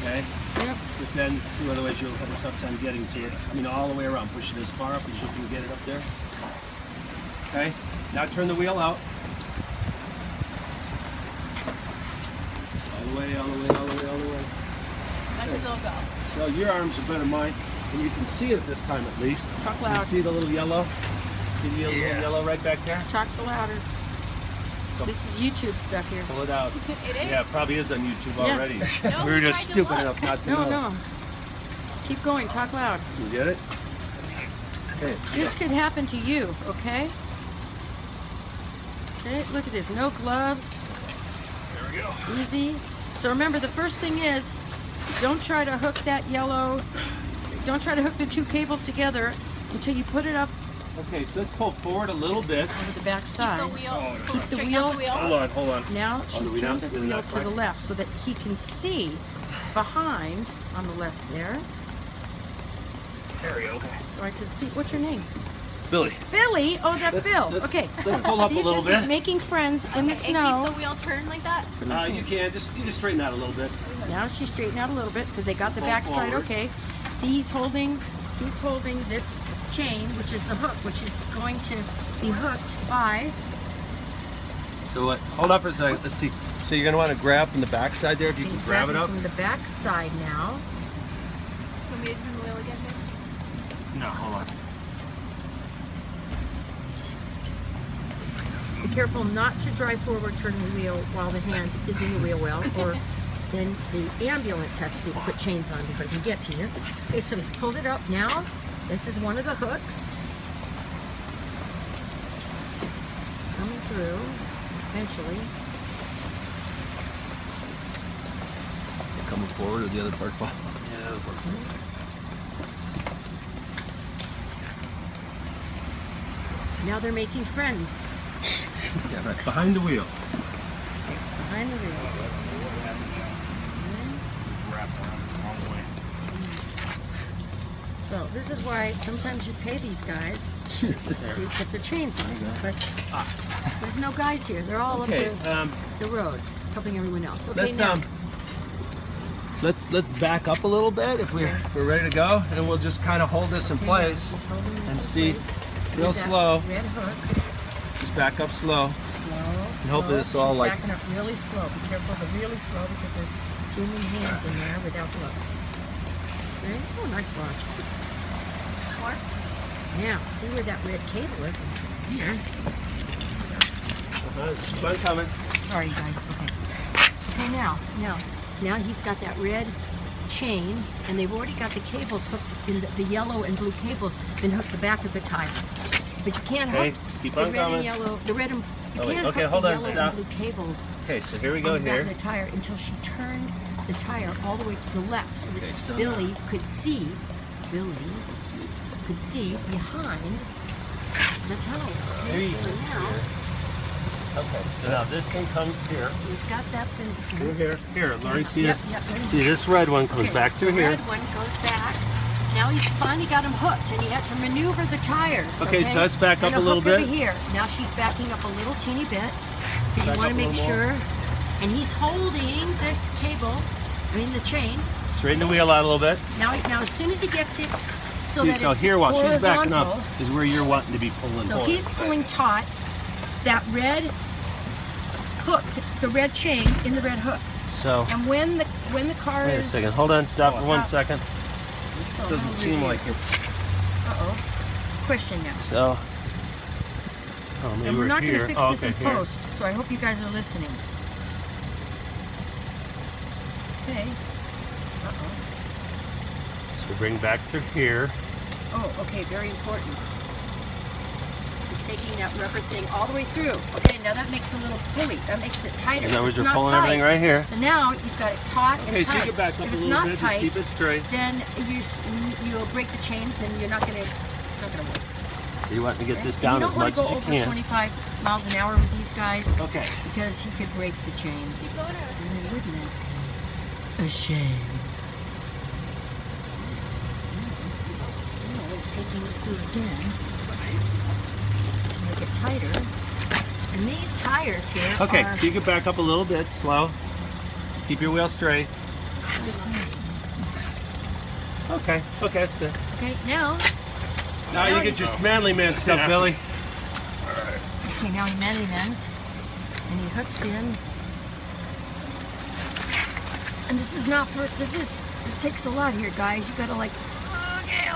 Okay? Yep. Because then, otherwise you'll have a tough time getting to it. I mean, all the way around. Push it as far up as you can get it up there. Okay? Now turn the wheel out. All the way, all the way, all the way, all the way. Let the wheel go. So your arms are better than mine, and you can see it this time at least. Talk You loud. see the little yellow? See the little yellow right back there? Talk louder. So This is YouTube stuff here. pull it out. It is? Yeah, it probably is on YouTube Yeah. already. No, we were we just tried to stupid look. enough not to No, know. no. Keep going. Talk loud. You get it? Okay. This could happen to you, okay? Okay, look at this. No gloves. There we go. Easy. So remember, the first thing is, don't try to hook that yellow, don't try to hook the two cables together until you put it up Okay, so let's pull forward a little bit. over the back side. Keep the wheel. Keep the Straighten wheel- out the wheel. Hold on, hold on. Now Oh, she's do we turned not? the Is it wheel not to the correct? left so that he can see behind on the left there. There we go. Okay. So I can see, what's your name? Billy. Billy? Oh, that's Bill. Okay. Let's pull up See, a little this bit. is making friends in the And snow. keep the wheel turned like that. You can just straighten out a little bit. Now she's straightened out a little bit because they got the Pull back side forward. okay. See, he's holding this chain, which is the hook, which is going to be hooked by. So what? Hold up for a second. Let's see. So you're gonna want to grab from the back side there. If you can He's grab it grabbing up. from the back side now. Want me to turn the wheel again, babe? No, hold on. Be careful not to drive forward, turning the wheel while the hand is in the wheel well, or then the ambulance has to put chains on before they can get to you. Okay, so he's pulled it up now. This is one of the hooks. Coming through, eventually. Coming forward or the other part fall? Yeah, the other part. Now they're making friends Yeah, right. Behind the wheel. behind the wheel. So this is why sometimes you pay these guys to put their chains on. But there's no guys here. They're all Okay. up the road, helping everyone else. Okay, Let's now. let's back up a little bit if we're ready to go, and we'll just kind of hold this in Okay, place now he's holding this and in see place real with that slow. Red hook. Just back up slow. Slow. hopefully this all, She's like- backing up really slow. Be careful of the really slow because there's human hands in there without gloves. Okay. Oh, nice watch. More? Now, see where that red cable is? Here. It's fun coming. Sorry, guys. Okay. Okay, now he's got that red chain, and they've already got the cables hooked in the yellow and blue cables been hooked the back of the tire. But you can't Okay, hook keep the on red and coming. yellow. The red and you Oh, wait, can't okay, hook hold the on, yellow stop. and blue cables Okay, so here we on go the back here. of the tire until she turned the tire all the way to the left, so that Okay, so Billy could see. Billy could see behind the tire. Okay, so now Okay, so now this thing comes here. he's got that in front. Here, Lori, see Yep, this? yep, right See this red one comes Okay, back through the here. red one goes back. Now he's finally got him hooked, and he had to maneuver the tires. Okay, so let's back up and a little hook bit. Over here. Now she's backing up a little teeny bit because Back you want up to a make little more. sure. And he's holding this cable, the chain. Straighten the wheel out a little bit. Now as soon as he gets it, so See, that so it's here while she's backing horizontal, up is where you're wanting to be pulling so forward. he's pulling taut that red hook, the red chain in the red hook. So, And when the car wait a is second. Hold on, stop for 1 up. second. So Doesn't how seem review. like it's Uh-oh. Question now. so. Oh, maybe And we're not going here. to fix Oh, this okay, in here. post, so I hope you guys are listening. Okay. Uh-oh. So bring back through here. Oh, okay, very important. He's taking that rubber thing all the way through. Okay, now that makes a little pulley. That makes it tighter. In other words, It's you're not pulling tight. everything right here. So now you've got it taut and Okay, so tight. you can back up if a it's little not bit. tight, Just keep it straight. then you'll break the chains and you're not going to, it's not going to work. So you want to get Okay? this And down you as don't want much to as go you over can. 25 miles an hour with these guys Okay. because he could break the chains. Keep going or? Wouldn't it? A shame. Oh, it's taking it through again. Make it tighter. And these tires here Okay, are... so you can back up a little bit, slow. Keep your wheel straight. Okay, that's good. Okay, now. Now you get your manly man stuff, Billy. Okay, now he manly mans. And he hooks in. And this is not for, this takes a lot here, guys. You gotta like, okay,